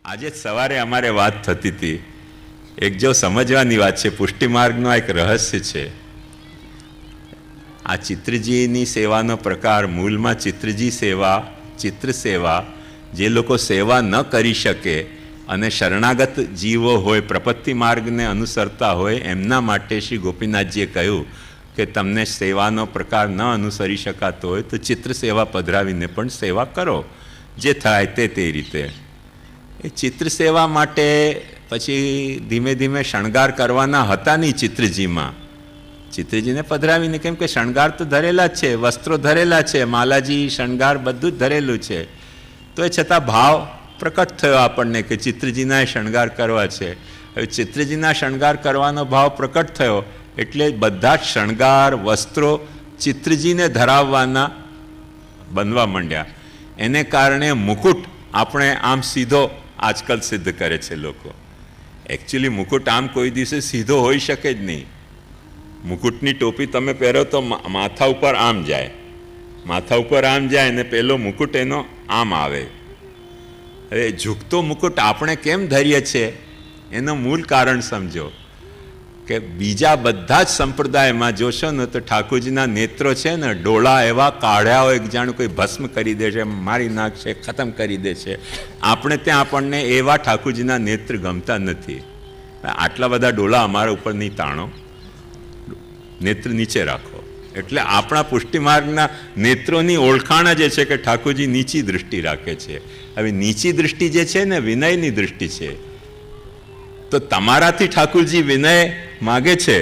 આજે સવારે અમારે વાત થતી હતી, એક જો સમજવાની વાત છે, પુષ્ટિ માર્ગનો એક રહસ્ય છે. આ ચિત્રજીની સેવાનો પ્રકાર મૂળમાં ચિત્રજી સેવા, ચિત્ર સેવા, જે લોકો સેવા ન કરી શકે અને શરણાગત જીવો હોય, પ્રપત્તિ માર્ગને અનુસરતા હોય, એમના માટે શ્રી ગોપીનાથજીએ કહ્યું કે તમને સેવાનો પ્રકાર ન અનુસરી શકાતો હોય તો ચિત્ર સેવા પધરાવીને પણ સેવા કરો, જે થાય તે રીતે. એ ચિત્ર સેવા માટે પછી ધીમે ધીમે શણગાર કરવાના હતા નહીં ચિત્રજીમાં. ચિત્રજીને પધરાવીને, કેમ કે શણગાર તો ધરેલા જ છે, વસ્ત્રો ધરેલા છે, માલાજી શણગાર બધું જ ધરેલું છે, તો એ છતાં ભાવ પ્રકટ થયો આપણને કે ચિત્રજીના શણગાર કરવા છે. હવે ચિત્રજીના શણગાર કરવાનો ભાવ પ્રકટ થયો એટલે બધા જ શણગાર વસ્ત્રો ચિત્રજીને ધરાવવાના બનવા માંડ્યા. એને કારણે મુકુટ આપણે આમ સીધો આજકાલ સિદ્ધ કરે છે લોકો. એકચ્યુઅલી મુકુટ આમ કોઈ દિવસે સીધો હોઈ શકે જ નહીં. મુકુટની ટોપી તમે પહેરો તો માથા ઉપર આમ જાય, માથા ઉપર આમ જાય અને પેલો મુકુટ એનો આમ આવે. હવે ઝૂકતો મુકુટ આપણે કેમ ધરીએ છીએ એનું મૂળ કારણ સમજો કે બીજા બધા જ સંપ્રદાયમાં જોશો ને તો ઠાકોરજીના નેત્રો છે ને ડોળા એવા કાઢ્યા હોય, જાણું કોઈ ભસ્મ કરી દે છે, મારી નાખશે, ખતમ કરી દે છે. આપણે ત્યાં આપણને એવા ઠાકોરજીના નેત્ર ગમતા નથી. આટલા બધા ડોળા અમારા ઉપર નહીં તાણો, નેત્ર નીચે રાખો. એટલે આપણા પુષ્ટિ માર્ગના નેત્રોની ઓળખાણ જ છે કે ઠાકોરજી નીચી દૃષ્ટિ રાખે છે. હવે નીચી દૃષ્ટિ જે છે ને વિનયની દૃષ્ટિ છે. તો તમારાથી ઠાકોરજી વિનય માગે છે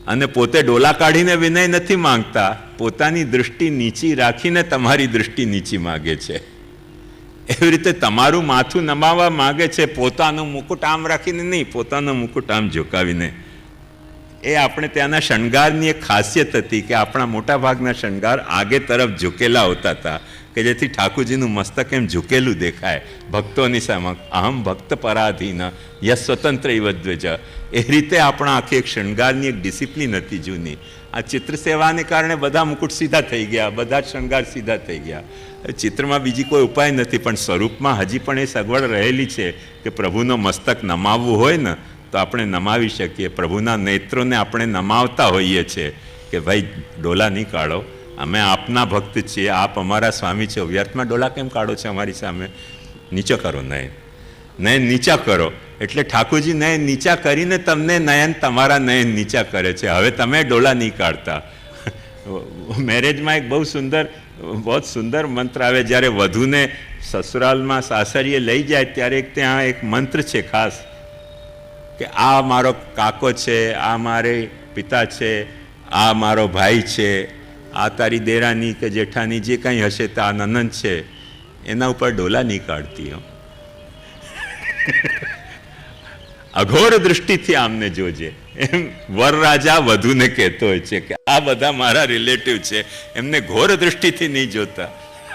અને પોતે ડોલા કાઢીને વિનય નથી માંગતા, પોતાની દૃષ્ટિ નીચી રાખીને તમારી દૃષ્ટિ નીચી માગે છે. એવી રીતે તમારું માથું નમાવવા માગે છે, પોતાનું મુકુટ આમ રાખીને નહીં, પોતાનો મુકુટ આમ ઝુકાવીને. એ આપણે ત્યાંના શણગારની એક ખાસિયત હતી કે આપણા મોટા ભાગના શણગાર આગે તરફ ઝૂકેલા હોતા હતા કે જેથી ઠાકોરજીનું મસ્તક એમ ઝૂકેલું દેખાય ભક્તોની સમક્ષ. અહમ ભક્ત પરાધીન યશ સ્વતંત્ર ઇવદ્વજ. એ રીતે આપણા આખી એક શણગારની એક ડિસિપ્લિન હતી જૂની. આ ચિત્ર સેવાને કારણે બધા મુકુટ સીધા થઈ ગયા, બધા જ શણગાર સીધા થઈ ગયા. ચિત્રમાં બીજી કોઈ ઉપાય નથી, પણ સ્વરૂપમાં હજી પણ એ સગવડ રહેલી છે કે પ્રભુનો મસ્તક નમાવવું હોય ને તો આપણે નમાવી શકીએ. પ્રભુના નેત્રોને આપણે નમાવતા હોઈએ છીએ કે ભાઈ ડોલા નહીં કાઢો, અમે આપના ભક્ત છીએ, આપ અમારા સ્વામી છો, વ્યર્થમાં ડોલા કેમ કાઢો છો અમારી સામે? નીચો કરો નયન, નયન નીચા કરો. એટલે ઠાકોરજી નયન નીચા કરીને તમને નયન તમારા નયન નીચા કરે છે. હવે તમે ડોલા નહીં કાઢતા. મેરેજમાં એક બહુ સુંદર મંત્ર આવે. જ્યારે વધુને સસુરાલમાં સાસરીએ લઈ જાય ત્યારે ત્યાં એક મંત્ર છે ખાસ કે આ મારો કાકો છે, આ મારે પિતા છે, આ મારો ભાઈ છે, આ તારી દેરાની કે જેઠાની જે કંઈ હશે તે આ નનંદ છે, એના ઉપર ડોલા નહીં કાઢતી હો. અઘોર દૃષ્ટિથી આમને જોજે, એમ વરરાજા વધુને કહેતો હોય છે કે આ બધા મારા રિલેટિવ છે, એમને ઘોર દૃષ્ટિથી નહીં જોતા,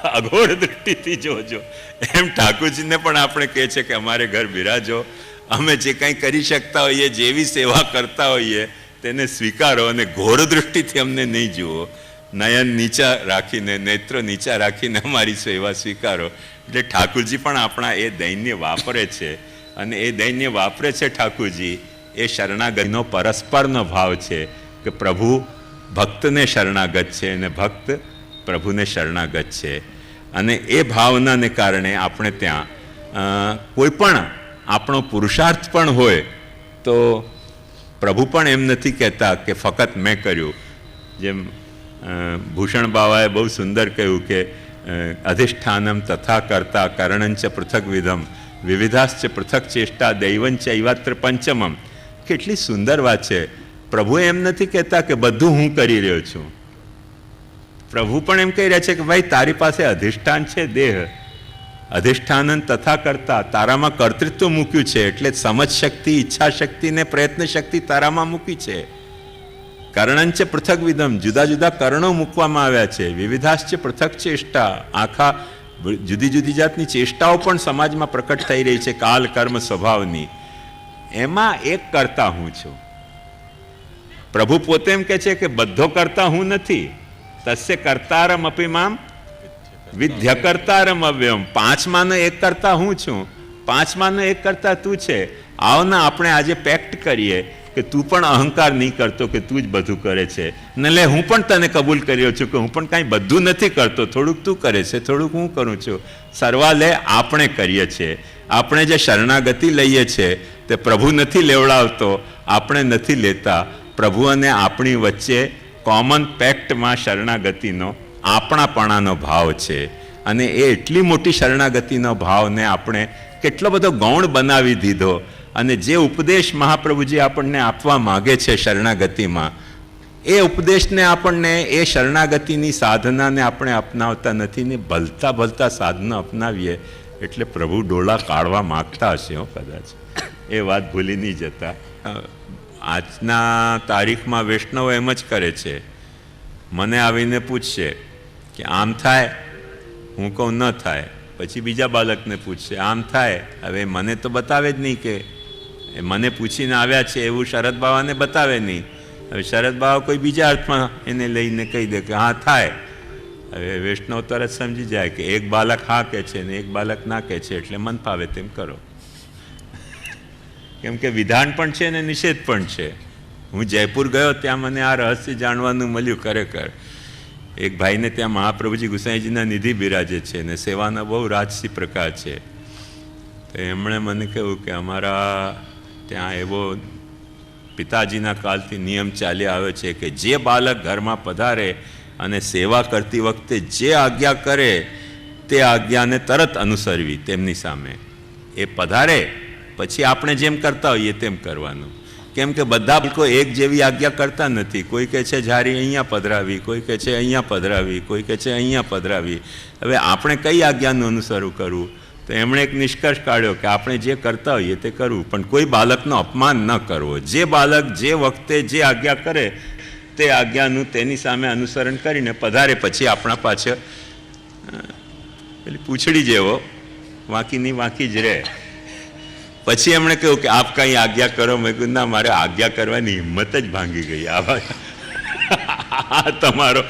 અઘોર દૃષ્ટિથી જોજો. એમ ઠાકોરજીને પણ આપણે કહે છે કે અમારે ઘર બિરાજો, અમે જે કંઈ કરી શકતા હોઈએ, જેવી સેવા કરતા હોઈએ તેને સ્વીકારો અને ઘોર દૃષ્ટિથી અમને નહીં જુઓ. નયન નીચા રાખીને, નેત્રો નીચા રાખીને અમારી સેવા સ્વીકારો. એટલે ઠાકોરજી પણ આપણા એ દૈન્ય વાપરે છે અને એ દૈન્ય વાપરે છે ઠાકોરજી એ શરણાગતિનો પરસ્પરનો ભાવ છે કે પ્રભુ ભક્તને શરણાગત છે અને ભક્ત પ્રભુને શરણાગત છે. અને એ ભાવનાને કારણે આપણે ત્યાં કોઈ પણ આપણો પુરુષાર્થ પણ હોય તો પ્રભુ પણ એમ નથી કહેતા કે ફક્ત મેં કર્યું. જેમ ભૂષણ બાવાએ બહુ સુંદર કહ્યું કે અધિષ્ઠાનમ તથા કરતા કરણંચ પૃથક વિધમ વિવિધાશ્ચ પૃથક ચેષ્ટા દૈવંચ ઐવાત્ર પંચમમ. કેટલી સુંદર વાત છે. પ્રભુ એમ નથી કહેતા કે બધું હું કરી રહ્યો છું. પ્રભુ પણ એમ કહી રહ્યા છે કે ભાઈ તારી પાસે અધિષ્ઠાન છે દેહ, અધિષ્ઠાનન તથા કરતા, તારામાં કર્તૃત્વ મૂક્યું છે એટલે સમજ શક્તિ, ઈચ્છા શક્તિ ને પ્રયત્ન શક્તિ તારામાં મૂકી છે. કર્ણંચ પૃથક વિધમ, જુદા જુદા કર્ણો મૂકવામાં આવ્યા છે. વિવિધાશ્ચ પૃથક ચેષ્ટા, આખા જુદી જુદી જાતની ચેષ્ટાઓ પણ સમાજમાં પ્રકટ થઈ રહી છે કાલ કર્મ સ્વભાવની. એમાં એક કરતા હું છું. પ્રભુ પોતે એમ કહે છે કે બધો કરતા હું નથી, તસ્ય કર્તારમ અપી મામ વિદ્ય કર્તારમ અવ્યમ. પાંચમાંનો એક કરતા હું છું, પાંચમાંનો એક કરતા તું છે. આવના આપણે આજે પેક્ટ કરીએ કે તું પણ અહંકાર નહીં કરતો કે તું જ બધું કરે છે, ને લે હું પણ તને કબૂલ કર્યો છું કે હું પણ કાંઈ બધું નથી કરતો, થોડુંક તું કરે છે, થોડુંક હું કરું છું. સર્વાલે આપણે કરીએ છીએ. આપણે જે શરણાગતિ લઈએ છીએ તે પ્રભુ નથી લેવડાવતો, આપણે નથી લેતા. પ્રભુ અને આપણી વચ્ચે કોમન પેક્ટમાં શરણાગતિનો આપણાપણાનો ભાવ છે. અને એ એટલી મોટી શરણાગતિનો ભાવને આપણે કેટલો બધો ગૌણ બનાવી દીધો. અને જે ઉપદેશ મહાપ્રભુજી આપણને આપવા માગે છે શરણાગતિમાં, એ ઉપદેશને આપણને, એ શરણાગતિની સાધનાને આપણે અપનાવતા નથી ને ભલતા ભલતા સાધના અપનાવીએ એટલે પ્રભુ ડોળા કાઢવા માગતા હશે કદાચ. એ વાત ભૂલી નહીં જતા. આજના તારીખમાં વૈષ્ણવ એમ જ કરે છે. મને આવીને પૂછશે કે આમ થાય, હું કહું ન થાય. પછી બીજા બાળકને પૂછશે આમ થાય. હવે મને તો બતાવે જ નહીં કે મને પૂછીને આવ્યા છે એવું શરદ બાવાને બતાવે નહીં. હવે શરદ બાવા કોઈ બીજા અર્થમાં એને લઈને કહી દે કે હા થાય. હવે વૈષ્ણવ તરત સમજી જાય કે એક બાળક હા કહે છે ને એક બાળક ના કહે છે એટલે મન ફાવે તેમ કરો. કેમ કે વિધાન પણ છે ને નિષેધ પણ છે. હું જયપુર ગયો ત્યાં મને આ રહસ્ય જાણવાનું મળ્યું. ખરેખર એક ભાઈને ત્યાં મહાપ્રભુજી ગુસાઈજીના નિધિ બિરાજે છે ને સેવાના બહુ રાજસી પ્રકાર છે. તો એમણે મને કહ્યું કે અમારા ત્યાં એવો પિતાજીના કાલથી નિયમ ચાલી આવ્યો છે કે જે બાળક ઘરમાં પધારે અને સેવા કરતી વખતે જે આજ્ઞા કરે તે આજ્ઞાને તરત અનુસરવી તેમની સામે. એ પધારે પછી આપણે જેમ કરતા હોઈએ તેમ કરવાનું. કેમ કે બધા લોકો એક જેવી આજ્ઞા કરતા નથી. કોઈ કહે છે જારી અહીંયા પધરાવી, કોઈ કહે છે અહીંયા પધરાવી, કોઈ કહે છે અહીંયા પધરાવી. હવે આપણે કઈ આજ્ઞાનું અનુસરણ કરવું? તો એમણે એક નિષ્કર્ષ કાઢ્યો કે આપણે જે કરતા હોઈએ તે કરવું, પણ કોઈ બાળકનો અપમાન ન કરવો. જે બાળક જે વખતે જે આજ્ઞા કરે તે આજ્ઞાનું તેની સામે અનુસરણ કરીને પધારે પછી આપણા પાછળ પેલી પૂંછડી જેવો વાંકીની વાંકી જ રહે. પછી એમણે કહ્યું કે આપ કંઈ આજ્ઞા કરો. મેં કહ્યું ના, મારે આજ્ઞા કરવાની હિંમત જ ભાંગી ગઈ. આ તમારો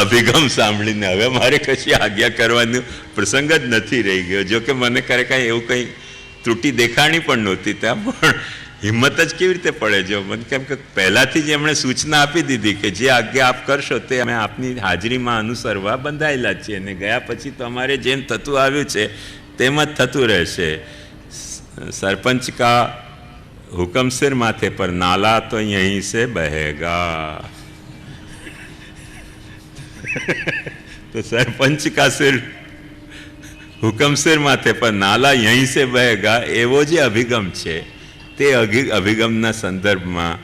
અભિગમ સાંભળીને હવે મારે કશી આજ્ઞા કરવાનો પ્રસંગ જ નથી રહી ગયો. જો કે મને કરે કાંઈ એવું કંઈ ત્રુટિ દેખાણી પણ નહોતી ત્યાં, પણ હિંમત જ કેવી રીતે પડે જો મને. કેમ કે પહેલાંથી જ એમણે સૂચના આપી દીધી કે જે આજ્ઞા આપ કરશો તે અમે આપની હાજરીમાં અનુસરવા બંધાયેલા છીએ, અને ગયા પછી તો અમારે જેમ થતું આવ્યું છે તેમ જ થતું રહેશે. सरपंच का हुक्म सिर माथे पर, नाला तो यहीं से बहेगा. तो सरपंच का सिर हुक्म सिर माथे पर, नाला यहीं से बहेगा. एवो जे अभिगम છે તે અભિગમના સંદર્ભમાં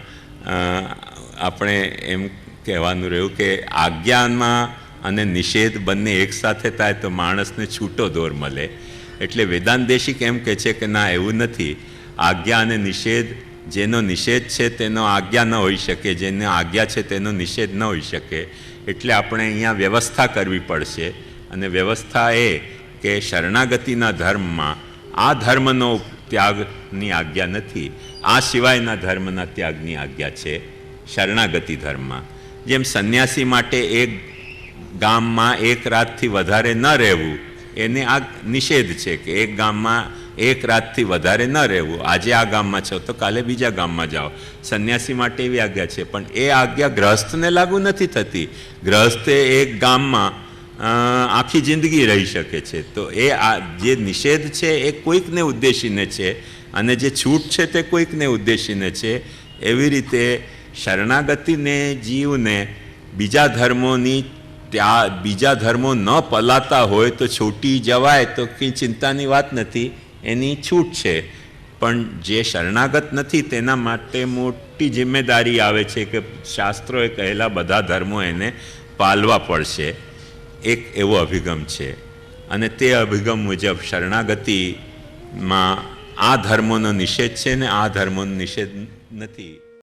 આપણે એમ કહેવાનું રહ્યું કે આજ્ઞામાં અને નિષેધ બંને એકસાથે થાય તો માણસને છૂટો દોર મળે. એટલે વેદાંત દેશિક એમ કહે છે કે ના, એવું નથી. આજ્ઞા અને નિષેધ, જેનો નિષેધ છે તેનો આજ્ઞા ન હોઈ શકે, જેનો આજ્ઞા છે તેનો નિષેધ ન હોઈ શકે. એટલે આપણે અહીંયા વ્યવસ્થા કરવી પડશે. અને વ્યવસ્થા એ કે શરણાગતિના ધર્મમાં આ ધર્મનો ત્યાગની આજ્ઞા નથી, આ સિવાયના ધર્મના ત્યાગની આજ્ઞા છે શરણાગતિ ધર્મમાં. જેમ સંન્યાસી માટે એક ગામમાં એક રાતથી વધારે ન રહેવું એને આ નિષેધ છે કે એક ગામમાં એક રાતથી વધારે ન રહેવું. આજે આ ગામમાં છો તો કાલે બીજા ગામમાં જાઓ. સંન્યાસી માટે એવી આજ્ઞા છે, પણ એ આજ્ઞા ગ્રહસ્થને લાગુ નથી થતી. ગ્રહસ્થે એક ગામમાં આખી જિંદગી રહી શકે છે. તો એ આ જે નિષેધ છે એ કોઈકને ઉદ્દેશીને છે, અને જે છૂટ છે તે કોઈકને ઉદ્દેશીને છે. એવી રીતે શરણાગતિને જીવને બીજા ધર્મોની બીજા ધર્મો ન પલાતા હોય તો છૂટી જવાય તો કંઈ ચિંતાની વાત નથી, એની છૂટ છે. પણ જે શરણાગત નથી તેના માટે મોટી જિમ્મેદારી આવે છે કે શાસ્ત્રોએ કહેલા બધા ધર્મો એને પાળવા પડશે. એક એવો અભિગમ છે. અને તે અભિગમ મુજબ શરણાગતિમાં આ ધર્મોનો નિષેધ છે ને આ ધર્મોનો નિષેધ નથી.